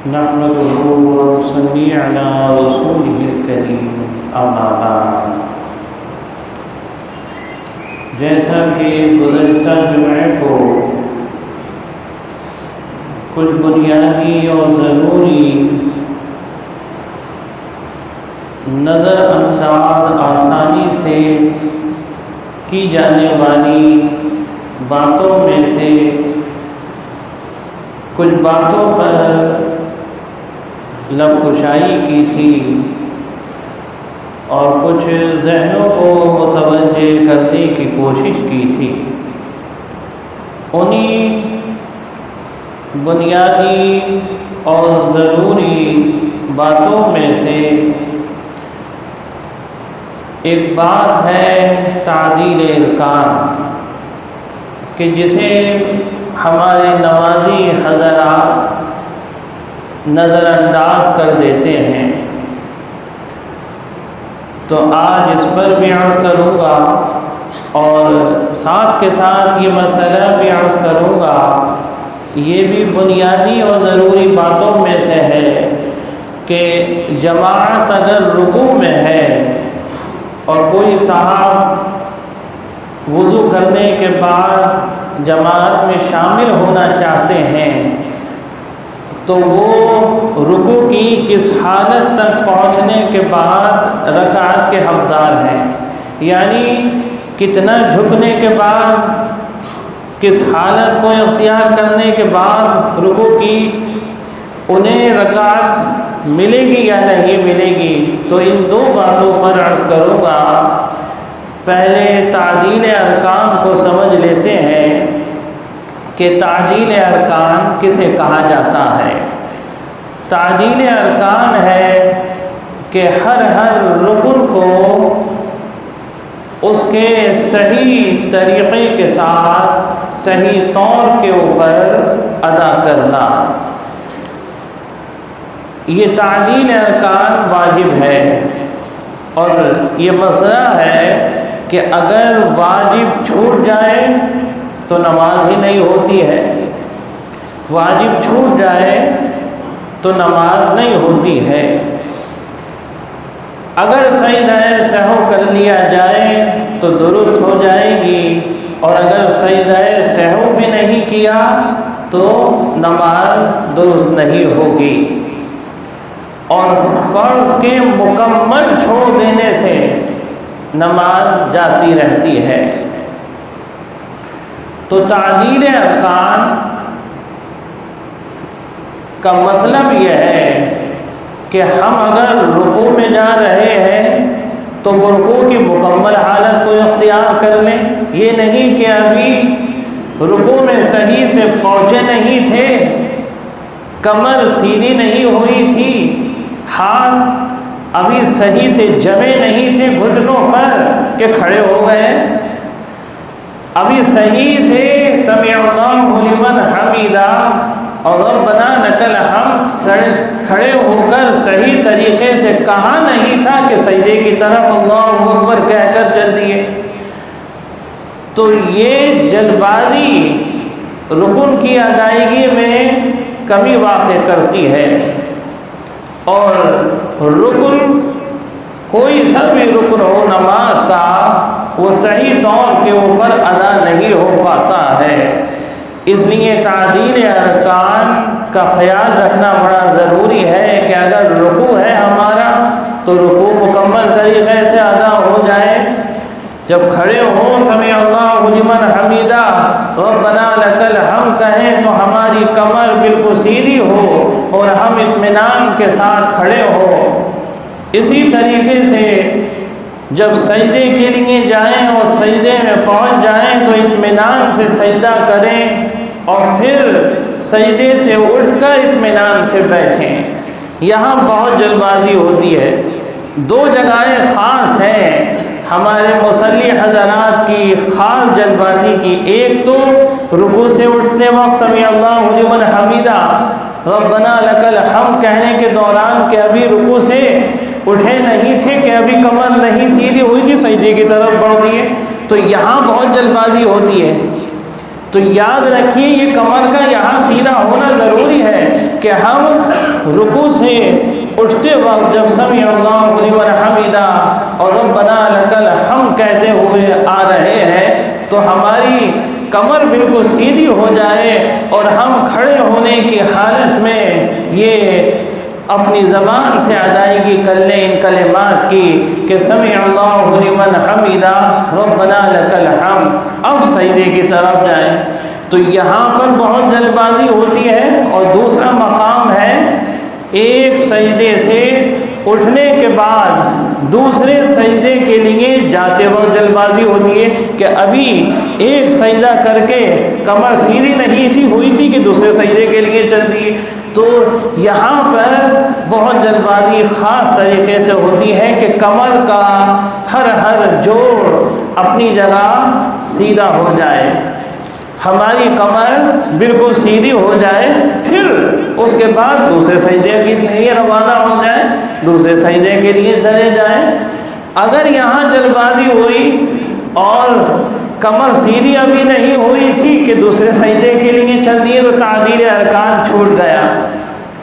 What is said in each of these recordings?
نحمده ونصلي على رسوله الكريم اما بعد۔ جیسا کہ گزشتہ جمعے کو کچھ بنیادی اور ضروری نظر انداز آسانی سے کی جانے والی باتوں میں سے کچھ باتوں پر لب کشائی کی تھی اور کچھ ذہنوں کو متوجہ کرنے کی کوشش کی تھی۔ انہی بنیادی اور ضروری باتوں میں سے ایک بات ہے تعدیل ارکان، کہ جسے ہمارے نمازی حضرات نظر انداز کر دیتے ہیں۔ تو آج اس پر بھی عرض کروں گا اور ساتھ کے ساتھ یہ مسئلہ بھی عرض کروں گا۔ یہ بھی بنیادی اور ضروری باتوں میں سے ہے کہ جماعت اگر رکوع میں ہے اور کوئی صاحب وضو کرنے کے بعد جماعت میں شامل ہونا چاہتے ہیں تو وہ رکوع کی کس حالت تک پہنچنے کے بعد رکعت کے حقدار ہیں، یعنی کتنا جھکنے کے بعد، کس حالت کو اختیار کرنے کے بعد رکوع کی انہیں رکعت ملے گی یا نہیں ملے گی۔ تو ان دو باتوں پر عرض کروں گا۔ پہلے تعدیل ارکان کو سمجھ لیتے ہیں کہ تعدیل ارکان کسے کہا جاتا ہے۔ تعدیل ارکان ہے کہ ہر رکن کو اس کے صحیح طریقے کے ساتھ صحیح طور کے اوپر ادا کرنا۔ یہ تعدیل ارکان واجب ہے، اور یہ مسئلہ ہے کہ اگر واجب چھوٹ جائے تو نماز ہی نہیں ہوتی ہے، واجب چھوٹ جائے تو نماز نہیں ہوتی ہے۔ اگر سجدہ سہو کر لیا جائے تو درست ہو جائے گی، اور اگر سجدہ سہو بھی نہیں کیا تو نماز درست نہیں ہوگی۔ اور فرض کے مکمل چھوڑ دینے سے نماز جاتی رہتی ہے۔ تو تعدیل ارکان کا مطلب یہ ہے کہ ہم اگر رکوع میں جا رہے ہیں تو رکوع کی مکمل حالت کو اختیار کر لیں۔ یہ نہیں کہ ابھی رکوع میں صحیح سے پہنچے نہیں تھے، کمر سیدھی نہیں ہوئی تھی، ہاتھ ابھی صحیح سے جمے نہیں تھے گھٹنوں پر کہ کھڑے ہو گئے، ابھی صحیح سے سمع اللہ لمن حمیدہ اور ربنا لک الحمد کھڑے ہو کر صحیح طریقے سے کہا نہیں تھا کہ سجدے کی طرف اللہ اکبر کہہ کر چل دیے۔ تو یہ جلد بازی رکن کی ادائیگی میں کمی واقع کرتی ہے، اور رکن کوئی سا بھی رکن ہو نماز کا وہ صحیح طور کے اوپر ادا نہیں ہو پاتا ہے۔ اس لیے تعدیل ارکان کا خیال رکھنا بڑا ضروری ہے کہ اگر رکوع ہے ہمارا تو رکوع مکمل طریقے سے ادا ہو جائے۔ جب کھڑے ہوں سمع اللہ لمن حمیدہ ربنا لک الحمد کہیں تو ہماری کمر بالکل سیدھی ہو اور ہم اطمینان کے ساتھ کھڑے ہوں۔ اسی طریقے سے جب سجدے کے لیے جائیں اور سجدے میں پہنچ جائیں تو اطمینان سے سجدہ کریں، اور پھر سجدے سے اٹھ کر اطمینان سے بیٹھیں۔ یہاں بہت جلد بازی ہوتی ہے۔ دو جگہیں خاص ہیں ہمارے مصلی حضرات کی خاص جلد بازی کی۔ ایک تو رکوع سے اٹھتے وقت سمع اللہ لمن حمیدہ ربنا لک الحمد کہنے کے دوران کہ ابھی رکوع سے اٹھے نہیں تھے، کہ ابھی کمر نہیں سیدھی ہوئی تھی، سجدے کی طرف بڑھ دیے، تو یہاں بہت جلد بازی ہوتی ہے۔ تو یاد رکھیے یہ کمر کا یہاں سیدھا ہونا ضروری ہے کہ ہم رکوع سے اٹھتے وقت جب سمیع اللہ لمن حمیدہ اور ربنا لک الحمد کہتے ہوئے آ رہے ہیں تو ہماری کمر بالکل سیدھی ہو جائے اور ہم کھڑے ہونے کی حالت میں یہ اپنی زبان سے ادائیگی کر لیں ان کلمات کی کہ سمیع اللہ لمن حمیدہ ربنا لک الحمد، اب سجدے کی طرف جائیں۔ تو یہاں پر بہت جلد بازی ہوتی ہے، اور دوسرا مقام ہے ایک سجدے سے اٹھنے کے بعد دوسرے سجدے کے لیے جاتے وقت جلد بازی ہوتی ہے کہ ابھی ایک سجدہ کر کے کمر سیدھی نہیں تھی ہوئی تھی کہ دوسرے سجدے کے لیے چل دیے۔ تو یہاں پر بہت جلد بازی خاص طریقے سے ہوتی ہے کہ کمر کا ہر جوڑ اپنی جگہ سیدھا ہو جائے، ہماری کمر بالکل سیدھی ہو جائے، پھر اس کے بعد دوسرے سجدے کے لیے روانہ ہو جائیں، دوسرے سجدے کے لیے چلے جائیں۔ اگر یہاں جلد بازی ہوئی اور کمر سیدھی ابھی نہیں ہوئی تھی کہ دوسرے سجدے کے لیے چل دیے تو تعدیل ارکان چھوٹ گیا،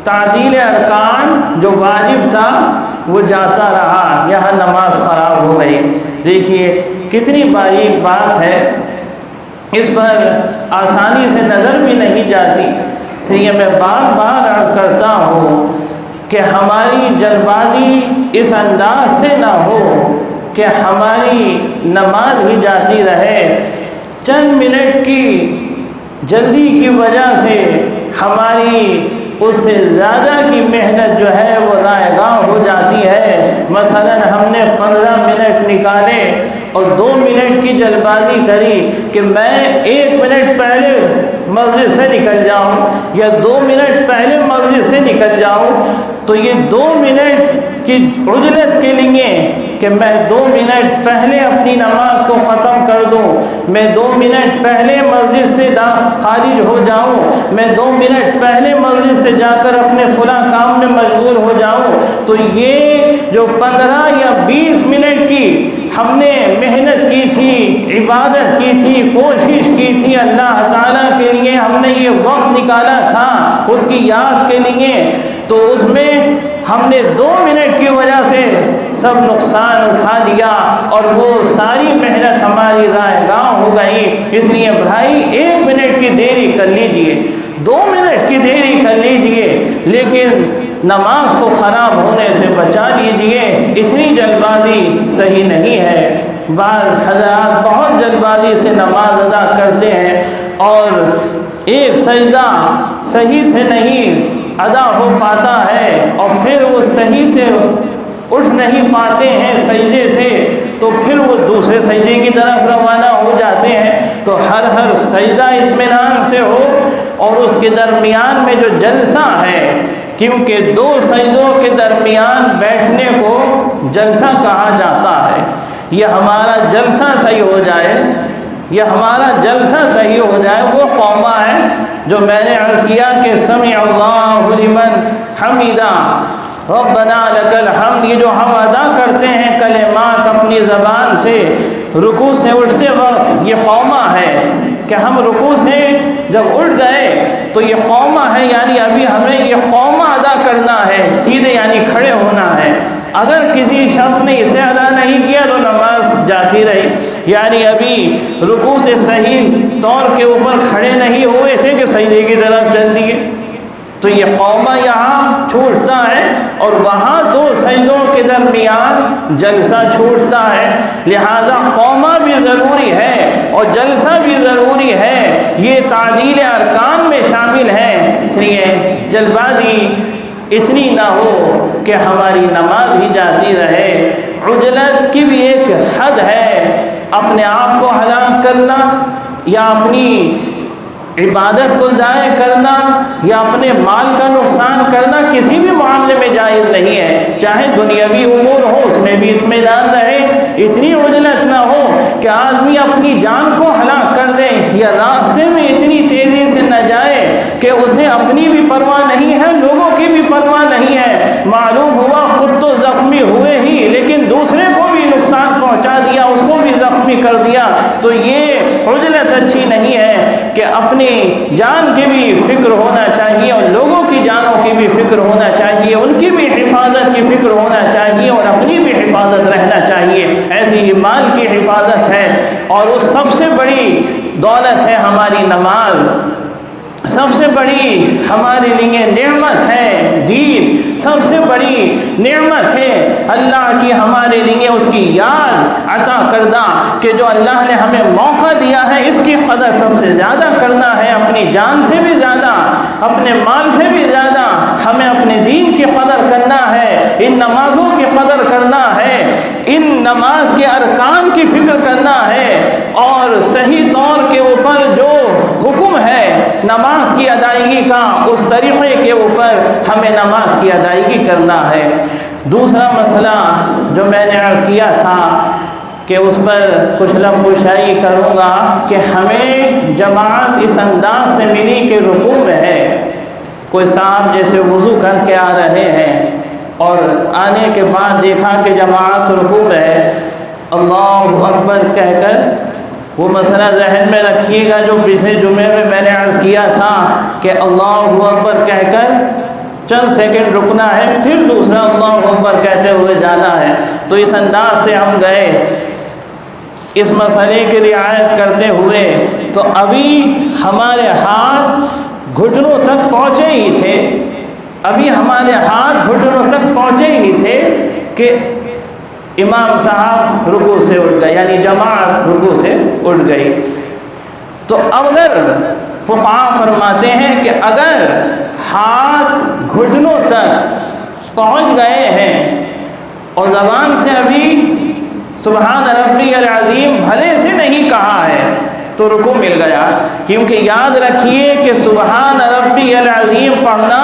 تعدیل ارکان جو واجب تھا وہ جاتا رہا، یہاں نماز خراب ہو گئی۔ دیکھیے کتنی باریک بات ہے، اس پر آسانی سے نظر بھی نہیں جاتی، اس لیے میں بار بار عرض کرتا ہوں کہ ہماری جلد بازی اس انداز سے نہ ہو کہ ہماری نماز ہی جاتی رہے، چند منٹ کی جلدی کی وجہ سے ہماری اس سے زیادہ کی محنت جو ہے وہ رائے گاہ ہو جاتی ہے۔ مثلا ہم نے 15 منٹ نکالے اور 2 منٹ کی جلد بازی کری کہ میں 1 منٹ پہلے مسجد سے نکل جاؤں یا 2 منٹ پہلے مسجد سے نکل جاؤں، تو یہ 2 منٹ کی عجلت کے لیے کہ میں 2 منٹ پہلے اپنی نماز کو ختم کر دوں، میں 2 منٹ پہلے مسجد سے خارج ہو جاؤں، میں 2 منٹ پہلے مسجد سے جا کر اپنے فلاں کام میں مشغول ہو جاؤں، تو یہ جو 15 یا 20 منٹ کی ہم نے محنت کی تھی، عبادت کی تھی، کوشش کی تھی اللہ تعالیٰ کے لیے، ہم نے یہ وقت نکالا تھا اس کی یاد کے لیے، تو اس میں ہم نے 2 منٹ کی وجہ سے سب نقصان اٹھا دیا اور وہ ساری محنت ہماری رائے گاہ ہو گئی۔ اس لیے بھائی 1 منٹ کی دیری کر لیجئے، 2 منٹ کی دیری کر لیجئے، لیکن نماز کو خراب ہونے سے بچا لیجئے۔ اتنی جلد بازی صحیح نہیں ہے۔ بعض حضرات بہت جلد بازی سے نماز ادا کرتے ہیں اور ایک سجدہ صحیح سے نہیں ادا ہو پاتا ہے اور پھر وہ صحیح سے اٹھ نہیں پاتے ہیں سجدے سے، تو پھر وہ دوسرے سجدے کی طرف روانہ ہو جاتے ہیں۔ تو ہر سجدہ اطمینان سے ہو اور اس کے درمیان میں جو جلسہ ہے، کیونکہ 2 سجدوں کے درمیان بیٹھنے کو جلسہ کہا جاتا ہے، یہ ہمارا جلسہ صحیح ہو جائے، یہ ہمارا جلسہ صحیح ہو جائے، وہ قومہ ہے جو میں نے عرض کیا کہ سمع اللہ لمن حمیدہ ربنا لک الحمد، یہ جو ہم ادا کرتے ہیں کلمات اپنی زبان سے رکوع سے اٹھتے وقت، یہ قومہ ہے کہ ہم رکوع سے جب اٹھ گئے تو یہ قومہ ہے، یعنی ابھی ہمیں یہ قومہ ادا کرنا ہے، سیدھے یعنی کھڑے ہونا ہے۔ اگر کسی شخص نے اسے ادا نہیں کیا تو نماز جاتی رہی، یعنی ابھی رکوع سے صحیح طور کے اوپر کھڑے نہیں ہوئے تھے کہ سجدے کی طرف چل دیے، تو یہ قومہ یہاں چھوٹتا ہے اور وہاں 2 سجدوں کے درمیان جلسہ چھوٹتا ہے، لہذا قومہ بھی ضروری ہے اور جلسہ بھی ضروری ہے، یہ تعدیل ارکان میں شامل ہے۔ اس لیے جلد بازی اتنی نہ ہو کہ ہماری نماز ہی جاتی رہے۔ عجلت کی بھی ایک حد ہے، اپنے آپ کو ہلاک کرنا یا اپنی عبادت کو ضائع کرنا یا اپنے مال کا نقصان کرنا کسی بھی معاملے میں جائز نہیں ہے، چاہے دنیاوی امور ہو اس میں بھی اطمینان رہے، اتنی عجلت نہ ہو کہ آدمی اپنی جان کو ہلاک کر دے یا راستے میں اتنی تیزی سے نہ جائے کہ اسے اپنی بھی پرواہ نہیں ہے، لوگوں کی بھی پرواہ نہیں ہے، معلوم ہوا خود تو زخمی ہوئے ہی لیکن دوسرے کو بھی نقصان پہنچا دیا، اس کو بھی زخمی کر دیا، تو یہ عجلت اچھی نہیں ہے کہ اپنی جان کی بھی فکر ہونا چاہیے اور لوگوں کی جانوں کی بھی فکر ہونا چاہیے، ان کی بھی حفاظت کی فکر ہونا چاہیے اور اپنی بھی حفاظت رہنا چاہیے۔ ایسی ہی مال کی حفاظت ہے، اور وہ سب سے بڑی دولت ہے ہماری نماز، سب سے بڑی ہمارے لیے نعمت ہے دین، سب سے بڑی نعمت ہے اللہ کی ہمارے لیے اس کی یاد عطا کردہ، کہ جو اللہ نے ہمیں موقع دیا ہے اس کی قدر سب سے زیادہ کرنا ہے، اپنی جان سے بھی زیادہ، اپنے مال سے بھی زیادہ ہمیں اپنے دین کی قدر کرنا ہے، ان نمازوں کی قدر کرنا ہے، ان نماز کے ارکان کی فکر کرنا ہے، اور صحیح طور کے اوپر جو حکم ہے نماز کی ادائیگی کا اس طریقے کے اوپر ہمیں نماز کی ادائیگی کرنا ہے۔ دوسرا مسئلہ جو میں نے عرض کیا تھا کہ اس پر کچھ لفظ گوشائی کروں گا کہ ہمیں جماعت اس انداز سے ملی کہ رکوع میں ہے، کوئی صاحب جیسے وضو کر کے آ رہے ہیں اور آنے کے بعد دیکھا کہ جماعت رکوع میں ہے، اللہ اکبر کہہ کر، وہ مسئلہ ذہن میں رکھیے گا جو پچھلے جمعے میں نے عرض کیا تھا کہ اللہ اکبر کہہ کر چند سیکنڈ رکنا ہے، پھر دوسرا اللہ اکبر کہتے ہوئے جانا ہے۔ تو اس انداز سے ہم گئے اس مسئلے کی رعایت کرتے ہوئے، تو ابھی ہمارے ہاتھ گھٹنوں تک پہنچے ہی تھے، ابھی ہمارے ہاتھ گھٹنوں تک پہنچے ہی تھے کہ امام صاحب رکوع سے اٹھ گئے، یعنی جماعت رکوع سے اٹھ گئی۔ تو اگر فقہا فرماتے ہیں کہ اگر ہاتھ گھٹنوں تک پہنچ گئے ہیں اور زبان سے ابھی سبحان ربی العظیم بھلے سے نہیں کہا ہے تو رکوع مل گیا، کیونکہ یاد رکھیے کہ سبحان ربی العظیم پڑھنا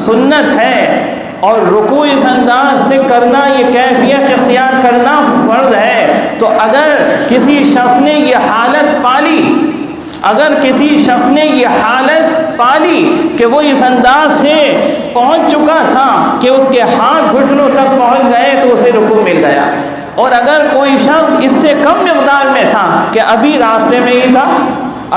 سنت ہے، اور رکوع اس انداز سے کرنا، یہ کیفیت اختیار کرنا فرض ہے۔ تو اگر کسی شخص نے یہ حالت پالی، اگر کسی شخص نے یہ حالت پالی کہ وہ اس انداز سے پہنچ چکا تھا کہ اس کے ہاتھ گھٹنوں تک پہنچ گئے تو اسے رکوع مل گیا، اور اگر کوئی شخص اس سے کم مقدار میں تھا کہ ابھی راستے میں ہی تھا،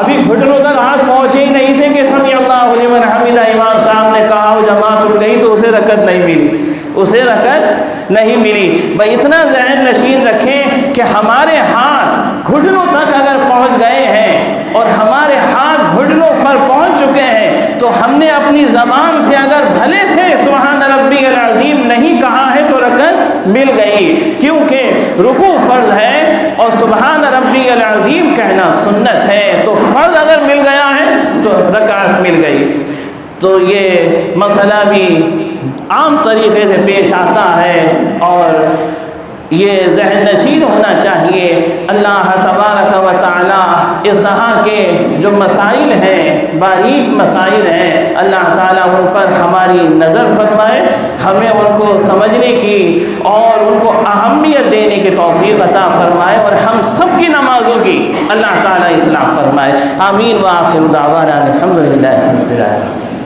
ابھی گھٹنوں تک ہاتھ پہنچے ہی نہیں تھے کہ سمی اللہ لمن حمدہ امام صاحب نے کہا وہ جماعت اٹھ گئی، تو اسے رکعت نہیں ملی، اسے رکعت نہیں ملی۔ بھائی اتنا ذہن نشین رکھیں کہ ہمارے ہاتھ گھٹنوں تک اگر پہنچ گئے ہیں اور ہمارے ہاتھ گھٹنوں پر پہنچ چکے ہیں تو ہم نے اپنی زبان سے اگر بھلے سے سبحان ربی العظیم نہیں کہا ہے تو رکعت مل گئی، کیونکہ رکوع فرض ہے اور سبحان ربی العظیم کہنا سنت ہے، تو فرض اگر مل گیا ہے تو رکعت مل گئی۔ تو یہ مسئلہ بھی عام طریقے سے پیش آتا ہے اور یہ ذہن نشین ہونا چاہیے۔ اللہ تبارک و تعالی اس طرح کے جو مسائل ہیں، باریک مسائل ہیں، اللہ تعالیٰ ان پر ہماری نظر فرمائے، ہمیں ان کو سمجھنے کی اور ان کو اہمیت دینے کی توفیق عطا فرمائے، اور ہم سب کی نمازوں کی اللہ تعالیٰ اصلاح فرمائے۔ آمین وآخر دعوانا الحمدللہ رب العالمین۔